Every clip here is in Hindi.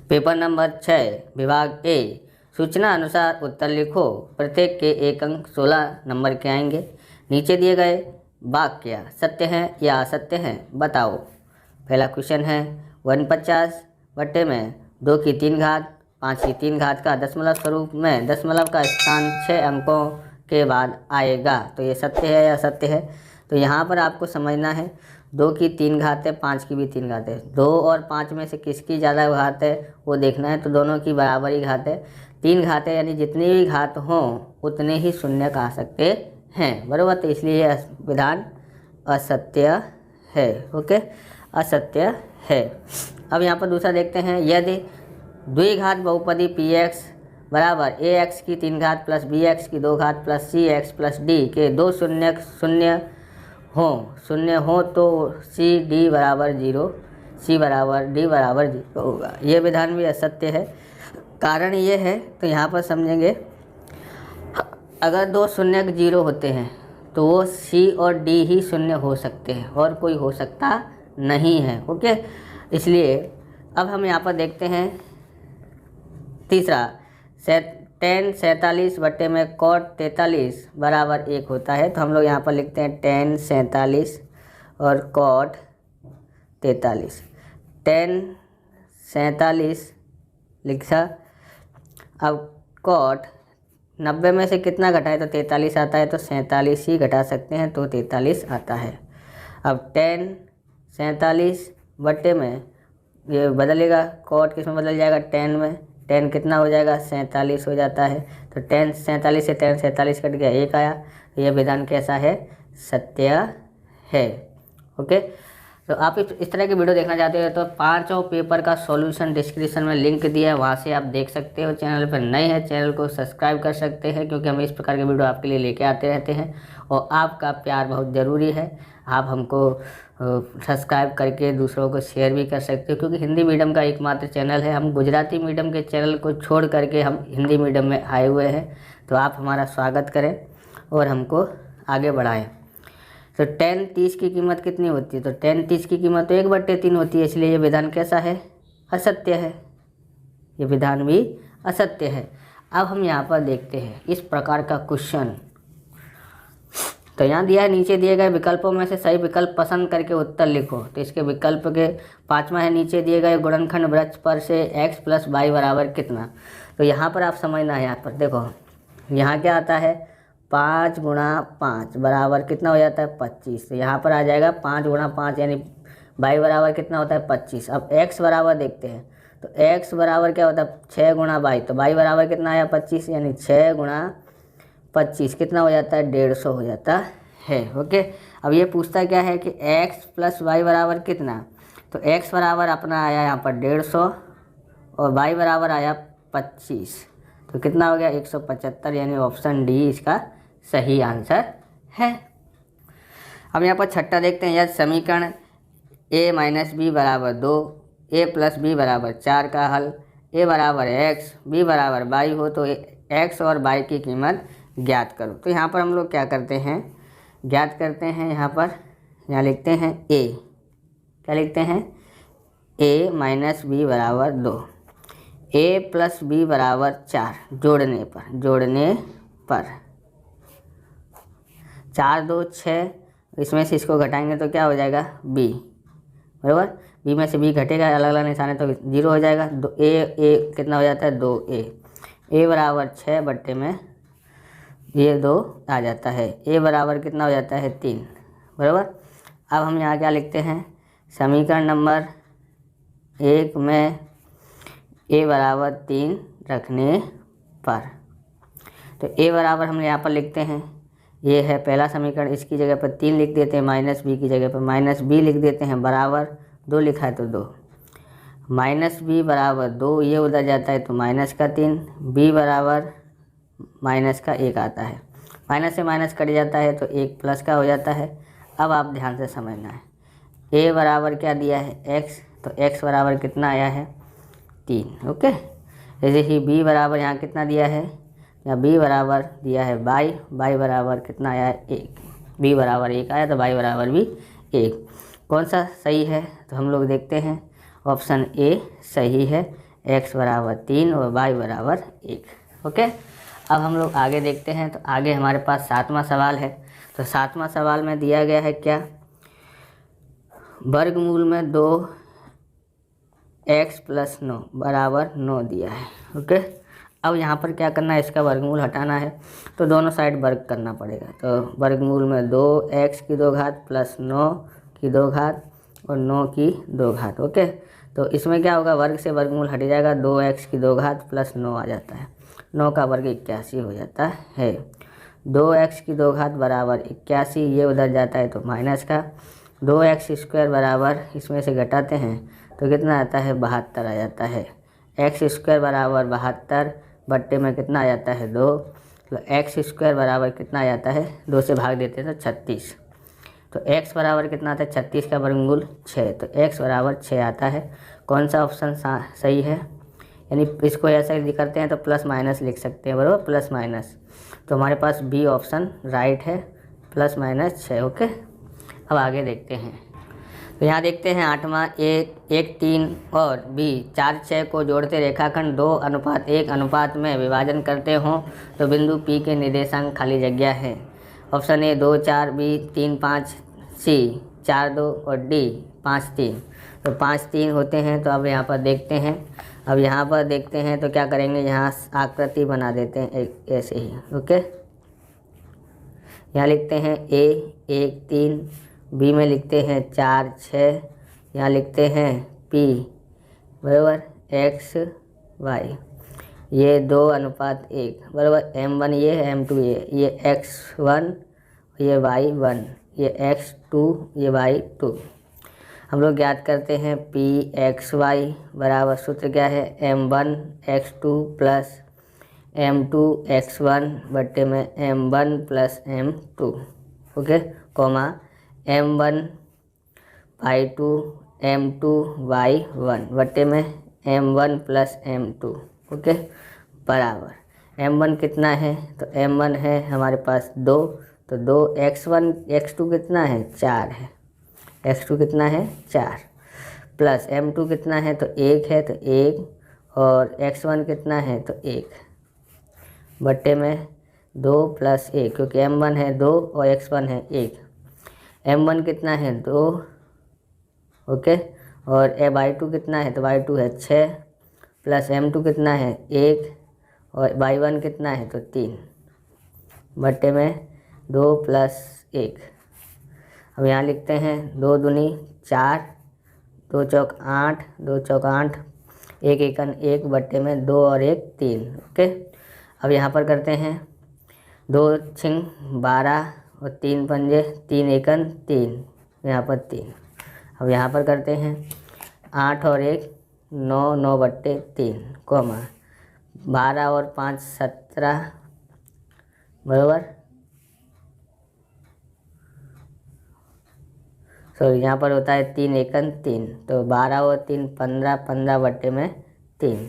पेपर नंबर 6 विभाग ए। सूचना अनुसार उत्तर लिखो। प्रत्येक के एक अंक 16 नंबर के आएंगे। नीचे दिए गए वाक्य सत्य हैं या असत्य हैं बताओ। पहला क्वेश्चन है 150 बट्टे में 2 की 3 घात 5 की 3 घात का दशमलव स्वरूप में दशमलव का स्थान 6 अंकों के बाद आएगा। तो ये सत्य है या असत्य है। तो यहाँ पर आपको समझना है 2 की 3 घात है 5 की भी 3 घात है। 2 और 5 में से किसकी ज़्यादा घात है वो देखना है। तो दोनों की बराबर ही घात है। 3 घात है यानी जितनी भी घात हों उतने ही शून्य आ सकते हैं, बराबर। तो इसलिए यह विधान असत्य है। ओके, असत्य है। अब यहाँ पर दूसरा देखते हैं। यदि द्विघात बहुपदी पी एक्स बराबर ए एक्स की 3 घात प्लस बी एक्स की 2 घात प्लस सी एक्स प्लस डी के दो शून्य हो तो सी डी बराबर 0 सी बराबर डी बराबर 0 होगा। ये विधान भी असत्य है। कारण ये है तो यहाँ पर समझेंगे, अगर दो शून्य 0 होते हैं तो वो सी और डी ही शून्य हो सकते हैं और कोई हो सकता नहीं है। ओके, इसलिए अब हम यहाँ पर देखते हैं तीसरा tan 47 बट्टे में cot 43 बराबर 1 होता है। तो हम लोग यहाँ पर लिखते हैं tan 47 और cot 43। tan 47 लिखा। अब cot 90 में से कितना घटाए तो 43 आता है, तो 47 ही घटा सकते हैं तो 43 आता है। अब tan 47 बट्टे में ये बदलेगा, cot किस में बदल जाएगा tan में। tan कितना हो जाएगा 47 हो जाता है। तो tan 47 से tan 47 कट गया 1 आया। तो यह विधान कैसा है, सत्य है। ओके, तो आप इस तरह की वीडियो देखना चाहते हो तो 5 पेपर का सॉल्यूशन डिस्क्रिप्शन में लिंक दिया है, वहाँ से आप देख सकते हो। चैनल पर नए हैं चैनल को सब्सक्राइब कर सकते हैं, क्योंकि हम इस प्रकार के वीडियो आपके लिए लेके आते रहते हैं और आपका प्यार बहुत ज़रूरी है। आप हमको सब्सक्राइब करके दूसरों को शेयर भी कर सकते हो, क्योंकि हिंदी मीडियम का एकमात्र चैनल है। हम गुजराती मीडियम के चैनल को छोड़ करके हम हिंदी मीडियम में आए हुए हैं। तो आप हमारा स्वागत करें और हमको आगे बढ़ाएं। तो tan 30 की कीमत कितनी होती है, तो tan 30 की कीमत तो 1/3 होती है। इसलिए ये विधान कैसा है, असत्य है। ये विधान भी असत्य है। अब हम यहाँ पर देखते हैं इस प्रकार का क्वेश्चन। तो यहाँ दिया है, नीचे दिए गए विकल्पों में से सही विकल्प पसंद करके उत्तर लिखो। तो इसके विकल्प के 5वां है, नीचे दिए गए गुणनखंड वृत्त पर से x प्लस वाई बराबर कितना। तो यहाँ पर आप समझना है, यहाँ पर देखो यहाँ क्या आता है 5 गुणा 5 बराबर कितना हो जाता है 25। तो यहाँ पर आ जाएगा 5 गुणा 5 यानी वाई बराबर कितना होता है 25। अब x बराबर देखते हैं, तो x बराबर क्या होता है 6 गुणा वाई। तो वाई बराबर कितना आया 25, यानी 6 गुणा 25 कितना हो जाता है 150 हो जाता है। ओके, अब ये पूछता क्या है कि x प्लस वाई बराबर कितना। तो x बराबर अपना आया यहाँ पर 150 और y बराबर आया 25। तो कितना हो गया 175, यानी ऑप्शन डी इसका सही आंसर है। अब यहाँ पर छठा देखते हैं, यह समीकरण a माइनस बी बराबर 2 a प्लस बी बराबर 4 का हल a बराबर x b बराबर y हो तो x और y की कीमत ज्ञात करो। तो यहाँ पर हम लोग क्या करते हैं, ज्ञात करते हैं। यहाँ लिखते हैं a, क्या लिखते हैं a माइनस बी बराबर 2 a प्लस बी बराबर 4। जोड़ने पर 4 2 6, इसमें से इसको घटाएंगे तो क्या हो जाएगा b, बराबर। b में से b घटेगा, अलग अलग निशान है तो 0 हो जाएगा। a कितना हो जाता है 2a बराबर 6 बट्टे में ये 2 आ जाता है। a बराबर कितना हो जाता है 3, बराबर। अब हम यहाँ क्या लिखते हैं, समीकरण नंबर 1 में a बराबर 3 रखने पर, तो a बराबर हम यहाँ पर लिखते हैं, ये है पहला समीकरण। इसकी जगह पर 3 लिख देते हैं, माइनस बी की जगह पर माइनस बी लिख देते हैं, बराबर 2 लिखा है तो 2 माइनस बी बराबर 2, ये उधर जाता है तो माइनस का 3, b बराबर माइनस का 1 आता है। माइनस से माइनस कट जाता है तो 1 प्लस का हो जाता है। अब आप ध्यान से समझना है, a बराबर क्या दिया है x, तो x बराबर कितना आया है 3। ओके, जैसे ही b बराबर यहाँ कितना दिया है, यहाँ b बराबर दिया है y बराबर कितना आया है 1, b बराबर 1 आया तो y बराबर भी 1। कौन सा सही है, तो हम लोग देखते हैं ऑप्शन ए सही है, x बराबर 3 और y बराबर 1। ओके, अब हम लोग आगे देखते हैं। तो आगे हमारे पास 7वां सवाल है। तो 7वां सवाल में दिया गया है क्या, वर्गमूल में 2x + 9 बराबर 9 दिया है। ओके, अब यहाँ पर क्या करना है, इसका वर्गमूल हटाना है तो दोनों साइड वर्ग करना पड़ेगा। तो वर्गमूल में 2x की 2 घात प्लस 9 की 2 घात और 9 की 2 घात। ओके, तो इसमें क्या होगा, वर्ग से वर्गमूल हट जाएगा, 2x की 2 घात प्लस 9 आ जाता है, 9 का वर्ग 81 हो जाता है। 2x की 2 घात बराबर 81, ये उधर जाता है तो माइनस का, 2x² बराबर इसमें से घटाते हैं तो कितना आता है, 72 आ जाता है। x² बराबर 72 बट्टे में कितना आ जाता है, 2, तो x² बराबर कितना आ जाता है, 2 से भाग देते हैं तो 36। तो x बराबर कितना आता है, 36 का वर्गमूल 6, तो x बराबर 6 आता है। कौन सा ऑप्शन सही है, यानी इसको ऐसा करते हैं तो प्लस माइनस लिख सकते हैं, बराबर प्लस माइनस, तो हमारे पास बी ऑप्शन राइट है, +-6। ओके, अब आगे देखते हैं। तो यहाँ देखते हैं 8वां, 1, 3 और b 4, 6 को जोड़ते रेखाखंड 2:1 अनुपात में विभाजन करते हों तो बिंदु P के निर्देशांक खाली जगह है। ऑप्शन ए 2, 4, b 3, 5, c 4, 2 और d 5, 3। तो 5, 3 होते हैं। तो अब यहाँ पर देखते हैं, अब यहाँ पर देखते हैं तो क्या करेंगे, यहाँ आकृति बना देते हैं एक ऐसे ही। ओके, यहाँ लिखते हैं a 1, 3, बी में लिखते हैं 4, 6, यहाँ लिखते हैं p बराबर x, y, ये 2:1 बराबर m1 ये है, m2 ये x1, ये y1, ये x2, ये y2। हम लोग याद करते हैं p(x,y) बराबर सूत्र क्या है, m1x2 प्लस m2x1 बट्टे में m1 plus m2। Okay, coma m1/2 m2/1 बट्टे में m1 प्लस m2। ओके, बराबर m1 कितना है, तो m1 है हमारे पास 2, तो 2 x1 x2 कितना है, 4 है, x2 कितना है 4, प्लस m2 कितना है, तो 1 है, तो 1, और x1 कितना है, तो 1 बट्टे में 2 + 1, क्योंकि m1 है 2 और x1 है 1, m1 कितना है 2। ओके, और y2 कितना है, तो y2 है 6, प्लस m2 कितना है 1, और y1 कितना है, तो 3 बट्टे में 2 + 1। अब यहाँ लिखते हैं 2 दूनी 4, 2 चौक 8, 2 चौक 8, 1 एकन 1 बट्टे में 2 और 1 3। ओके, अब यहाँ पर करते हैं 2 छिंग 12 और 3 पंजे 3 एकन 3, यहाँ पर 3। अब यहाँ पर करते हैं 8 और 1 9, 9 बट्टे 3, कोमा 12 और 5 17 बराबर, सॉरी यहाँ पर होता है 3 एकन 3, तो 12 और 3 15, 15 बट्टे में 3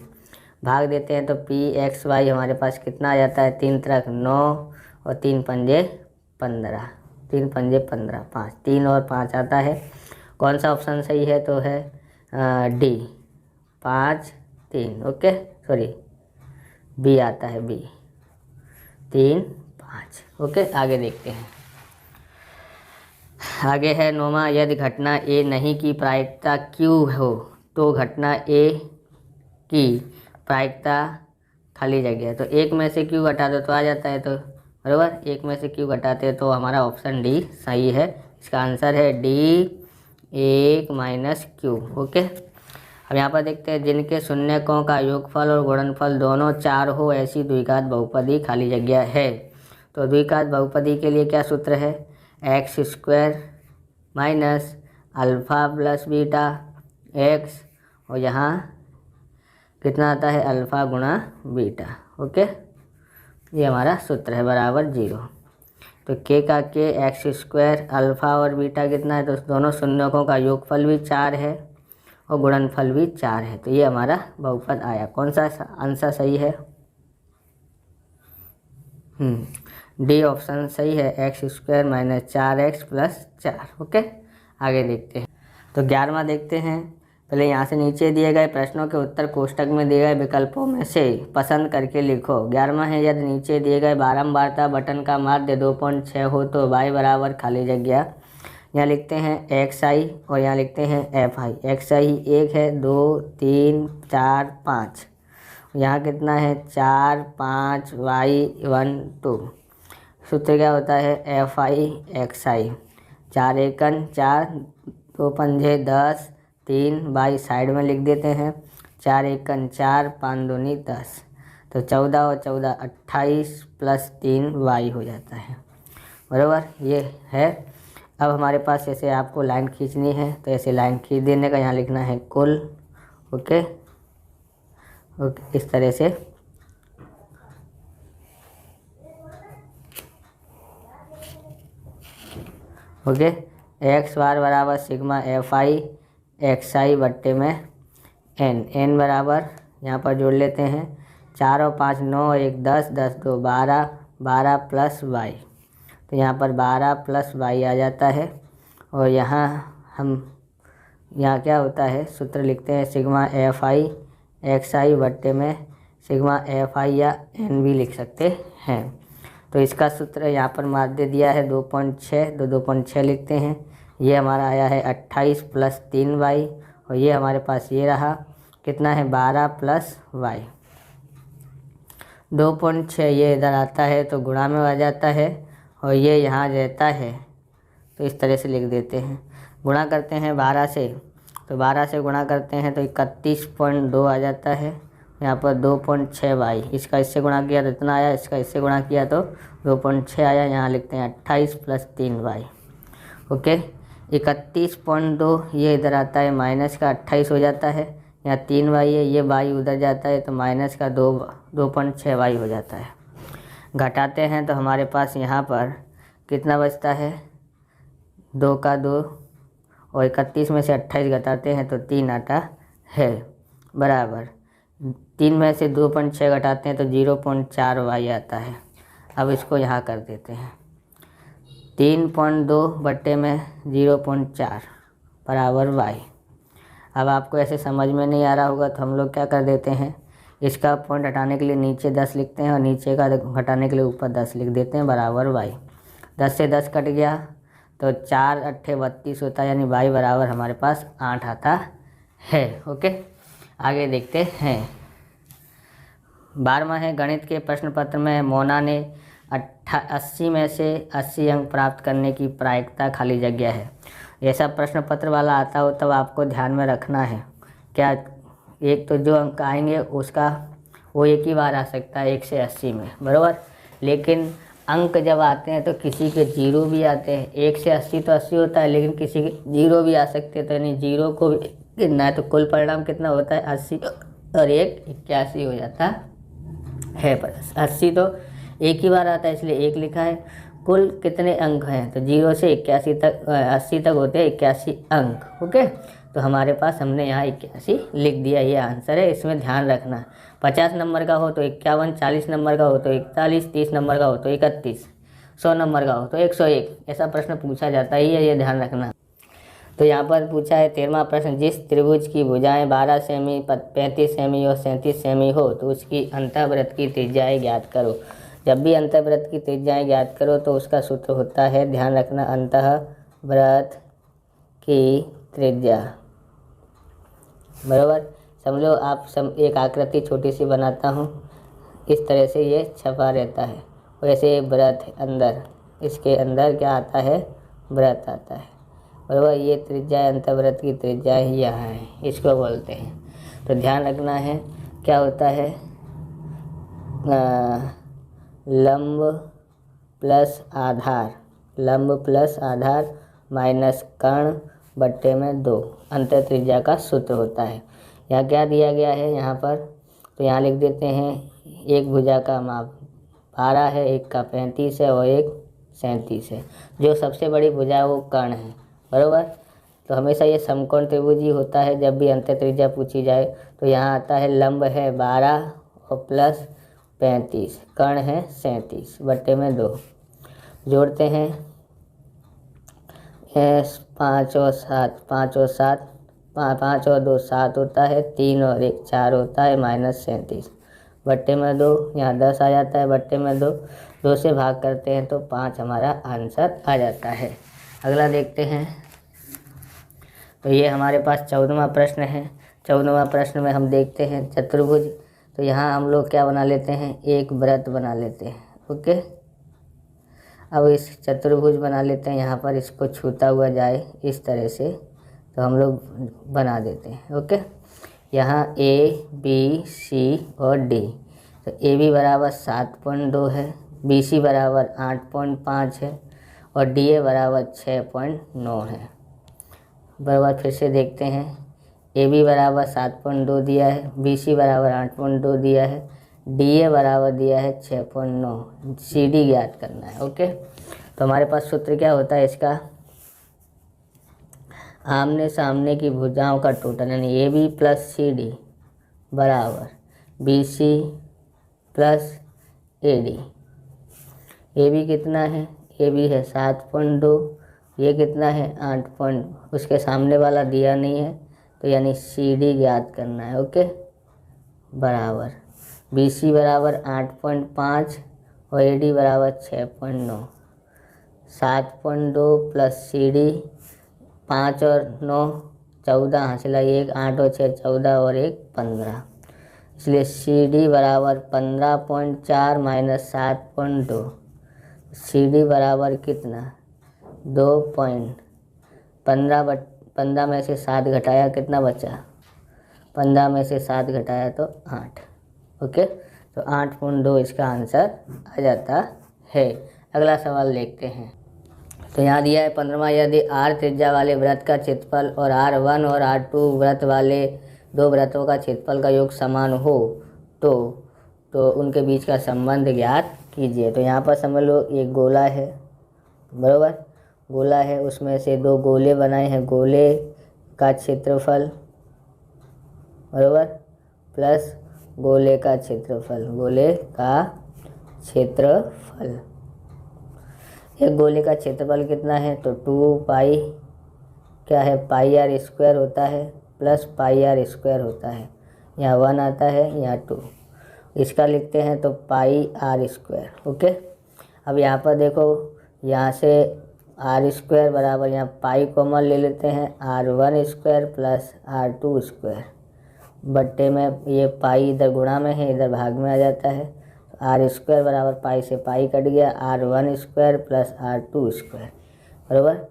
भाग देते हैं तो p(x,y) हमारे पास कितना आ जाता है, 3 तरह 9 और 3 पंजे 15, 3 पंजे 15, 5, 3 और 5 आता है। कौन सा ऑप्शन सही है, तो है डी 5, 3। ओके, सॉरी बी आता है, बी 3, 5। ओके, आगे देखते हैं। आगे है 9वां, यदि घटना ए नहीं की प्रायिकता Q हो तो घटना ए की प्रायिकता खाली जगह, तो एक में से Q घटा दो तो आ जाता है, तो बराबर एक में से Q घटाते हैं तो हमारा ऑप्शन डी सही है। इसका आंसर है डी 1 - Q। ओके, अब यहाँ पर देखते हैं जिनके शून्यकों का योगफल और गुणनफल दोनों 4 हो ऐसी द्विघात बहुपदी खाली जगह है। तो द्विघात बहुपदी के लिए क्या सूत्र है, x² minus alpha plus beta x, और यहाँ कितना आता है, अल्फ़ा गुणा बीटा। ओके, ये हमारा सूत्र है, बराबर 0। तो k का k x² अल्फ़ा और बीटा कितना है, तो दोनों शून्यकों का योगफल भी 4 है और गुणनफल भी 4 है, तो ये हमारा बहुपद आया। कौन सा आंसर सही है, डी ऑप्शन सही है, x² - 4x + 4। ओके, आगे देखते हैं। तो 11वां देखते हैं, पहले यहाँ से नीचे दिए गए प्रश्नों के उत्तर कोष्टक में दिए गए विकल्पों में से पसंद करके लिखो। 11वां है, यदि नीचे दिए गए बारंबारता बटन का माध्य 2.6 हो तो y बराबर खाली जगह, यहाँ लिखते हैं xi और यहाँ लिखते हैं fi। xi 1 है, 2 3 4 5, यहाँ कितना है 4 5 y 1 2। सूत्र क्या होता है fi xi, 4 एकन 4, 2 पंजे 10, 3 बाई साइड में लिख देते हैं, 4 एकन 4, 5 दूनी 10, तो 14 और 14 28 प्लस 3 y हो जाता है। बराबर, ये है। अब हमारे पास ऐसे आपको लाइन खींचनी है तो ऐसे लाइन खींच देने का, यहाँ लिखना है कुल। ओके ओके, इस तरह से। ओके, एक्स बार बराबर सिग्मा fi xi बट्टे में n बराबर, यहाँ पर जोड़ लेते हैं 4 और 5 9 और 1 10, 10 2 12, 12 प्लस y, तो यहाँ पर 12 प्लस y आ जाता है। और यहाँ क्या होता है, सूत्र लिखते हैं सिग्मा fi xi बट्टे में सिग्मा fi या n भी लिख सकते हैं। तो इसका सूत्र यहाँ पर माध्य दिया है 2.6, तो 2.6 लिखते हैं। ये हमारा आया है 28 प्लस 3y, और ये हमारे पास ये रहा कितना है 12 प्लस y। 2.6 ये इधर आता है तो गुणा में आ जाता है, और ये यहाँ रहता है तो इस तरह से लिख देते हैं। गुणा करते हैं 12 से, तो 12 से गुणा करते हैं तो 31.2 आ जाता है। यहाँ पर 2.6y, इसका इससे गुणा किया तो इतना आया, इसका इससे गुणा किया तो 2.6 आया। यहाँ लिखते हैं 28 प्लस 3y। ओके, 31.2 ये इधर आता है, माइनस का 28 हो जाता है, यहाँ 3y है, ये y उधर जाता है तो माइनस का 2.6y हो जाता है। घटाते हैं तो हमारे पास यहाँ पर कितना बचता है, 2 का 2, और 31 में से 28 घटाते हैं तो 3 आता है, बराबर 3 में से 2.6 घटाते हैं तो 0.4y आता है। अब इसको यहाँ कर देते हैं, 3.2 बट्टे में 0.4 बराबर y। अब आपको ऐसे समझ में नहीं आ रहा होगा तो हम लोग क्या कर देते हैं, इसका पॉइंट हटाने के लिए नीचे 10 लिखते हैं और नीचे का घटाने के लिए ऊपर 10 लिख देते हैं, बराबर y। 10 से 10 कट गया तो 4 8 32 होता है, यानी y बराबर हमारे पास 8 आता है। ओके, आगे देखते हैं। 12वां है, गणित के प्रश्न पत्र में मोना ने 80 में से 80 अंक प्राप्त करने की प्रायिकता खाली जगह है। ऐसा प्रश्न पत्र वाला आता हो तब आपको ध्यान में रखना है क्या, एक तो जो अंक आएंगे उसका वो एक ही बार आ सकता है 1 से 80 में, बराबर। लेकिन अंक जब आते हैं तो किसी के 0 भी आते हैं। 1 से 80 तो 80 होता है, लेकिन किसी के 0 भी आ सकते हैं, तो यानी 0 को भी गिनना है। तो कुल परिणाम कितना होता है 80 और 1 81 हो जाता है। पर 80 तो एक ही बार आता है इसलिए 1 लिखा है। कुल कितने अंक हैं, तो 0 से 81 तक 80 तक होते हैं 81 अंक। ओके, तो हमारे पास हमने यहाँ 81 लिख दिया, ये आंसर है। इसमें ध्यान रखना, 50 नंबर का हो तो 51, 40 नंबर का हो तो 41, 30 नंबर का हो तो 31, 100 नंबर का हो तो 101, ऐसा प्रश्न पूछा जाता है, ये ध्यान रखना। तो यहाँ पर पूछा है 13वां प्रश्न, जिस त्रिभुज की भुजाएं 12 सेमी, 35 सेमी और 37 सेमी हो तो उसकी अंतःवृत्त की त्रिज्याएं ज्ञात करो। जब भी अंतःवृत्त की त्रिज्याएं ज्ञात करो तो उसका सूत्र होता है, ध्यान रखना, अंतःवृत्त की त्रिज्या, बराबर। समझो आप एक आकृति छोटी सी बनाता हूँ, इस तरह से ये छपा रहता है, वैसे व्रत अंदर, इसके अंदर क्या आता है, व्रत आता है, बराबर। ये त्रिज्या अंतःवृत्त की त्रिज्या ही यहाँ है, इसको बोलते हैं। तो ध्यान रखना है क्या होता है, लंब प्लस आधार, लंब प्लस आधार माइनस कर्ण बट्टे में 2 अंतर त्रिज्या का सूत्र होता है। यहाँ क्या दिया गया है यहाँ पर, तो यहाँ लिख देते हैं, एक भुजा का माप 12 है, एक का 35 है और एक 37 है। जो सबसे बड़ी भुजा है वो कर्ण है, बराबर। तो हमेशा ये समकोण त्रिभुज ही होता है जब भी अंतर त्रिज्या पूछी जाए। तो यहाँ आता है लंब है 12 और प्लस 35, कर्ण है 37 बट्टे में 2, जोड़ते हैं 5 और 7, 5 और 7 5 और 2 7 होता है, 3 और 1 4 होता है, -37 बट्टे में 2, यहाँ 10 आ जाता है, बट्टे में 2 से भाग करते हैं तो 5 हमारा आंसर आ जाता है। अगला देखते हैं। तो ये हमारे पास 14वां प्रश्न है। 14वां प्रश्न में हम देखते हैं चतुर्भुज। तो यहाँ हम लोग क्या बना लेते हैं, एक वृत्त बना लेते हैं। ओके, अब इस चतुर्भुज बना लेते हैं। यहाँ पर इसको छूता हुआ जाए इस तरह से, तो हम लोग बना देते हैं। ओके, यहाँ ABC और D। तो AB बराबर 7.2 है, BC बराबर 8.5 है और DA बराबर 6.9 है। बराबर फिर से देखते हैं। AB बराबर 7.2 दिया है, BC बराबर 8.2 दिया है, DA बराबर दिया है 6.9। CD ज्ञात करना है। ओके, तो हमारे पास सूत्र क्या होता है इसका, आमने सामने की भुजाओं का टोटल यानी AB प्लस CD बराबर BC प्लस AD। AB कितना है, AB है 7.2, ये कितना है 8 उसके सामने वाला दिया नहीं है, तो यानी CD ज्ञात करना है। ओके, बराबर BC बराबर 8.5 और AD बराबर 6.9। 7.2 प्लस CD 5 और 9 14 हासिल है, 1 8 और 6 14 और 1 15, इसलिए CD बराबर 15.4 माइनस 7.2। CD बराबर कितना 2.15 में से 7 घटाया कितना बचा, 15 में से 7 घटाया तो 8। ओके, तो 8.2 इसका आंसर आ जाता है। अगला सवाल देखते हैं। तो यहाँ दिया है 15वां, यदि R त्रिज्या वाले वृत्त का क्षेत्रफल और R1 और R2 वृत्त वाले दो वृत्तों का क्षेत्रफल का योग समान हो तो उनके बीच का संबंध ज्ञात कीजिए। तो यहाँ पर समझ लो एक गोला है, बराबर गोला है, उसमें से 2 गोले बनाए हैं, गोले का क्षेत्रफल बराबर प्लस गोले का क्षेत्रफल, गोले का क्षेत्रफल। एक गोले का क्षेत्रफल कितना है, तो 2 पाई क्या है पाई आर स्क्वायर होता है प्लस पाई आर स्क्वायर होता है, यहाँ 1 आता है, यहाँ 2, इसका लिखते हैं तो पाई आर स्क्वायर। ओके, अब यहाँ पर देखो, यहाँ से आर स्क्वायर बराबर यहाँ पाई कॉमन ले लेते हैं, R1 square plus R2 square बट्टे में ये पाई इधर गुणा में है, इधर भाग में आ जाता है, आर स्क्वायर बराबर पाई से पाई कट गया, R1 square plus R2 square बराबर।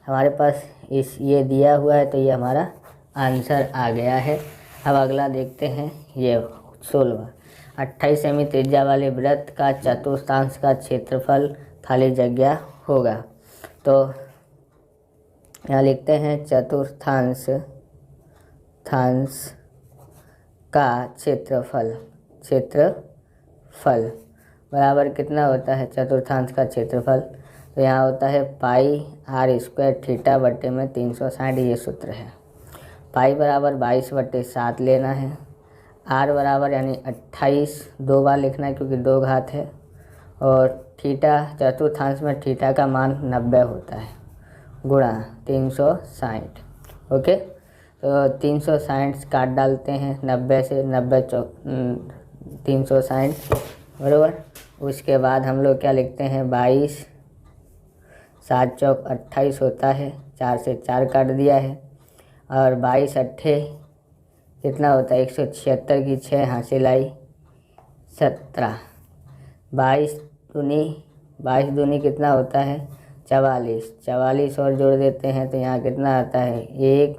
हमारे पास ये दिया हुआ है, तो ये हमारा आंसर आ गया है। अब अगला देखते हैं, ये 16वां, 28 सेमी त्रिज्या वाले वृत्त का चतुर्थांश का क्षेत्रफल खाली जगह होगा। तो यहाँ लिखते हैं चतुर्थांश का क्षेत्रफल बराबर कितना होता है चतुर्थांश का क्षेत्रफल, तो यहाँ होता है पाई आर स्क्वायर थीटा बट्टे में 360, ये सूत्र है। पाई बराबर 22/7 लेना है, आर बराबर यानी 28 2 बार लिखना है क्योंकि 2 घात है, और थीटा चतुर्थांश में थीटा का मान 90 होता है गुणा 360। ओके, तो 360 काट डालते हैं, 90 से 90 360 बराबर। उसके बाद हम लोग क्या लिखते हैं 22 7 चौक 28 होता है, 4 से 4 काट दिया है, और 22 अट्ठे कितना होता है 176 की 6 हासिल आई 17, 22 दूनी कितना होता है 44 और जोड़ देते हैं तो यहाँ कितना आता है 1,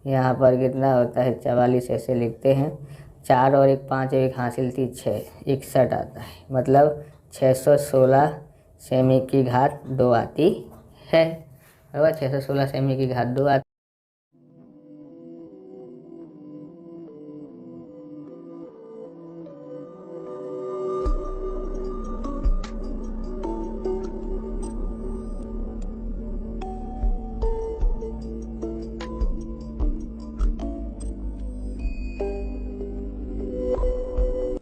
यहाँ पर कितना होता है 44, ऐसे लिखते हैं, 4 और 1 5 1 हासिल थी 6 61 आता है, मतलब 616 सेमी की घात 2 आती है। बराबर 616 सेमी की घात 2 आती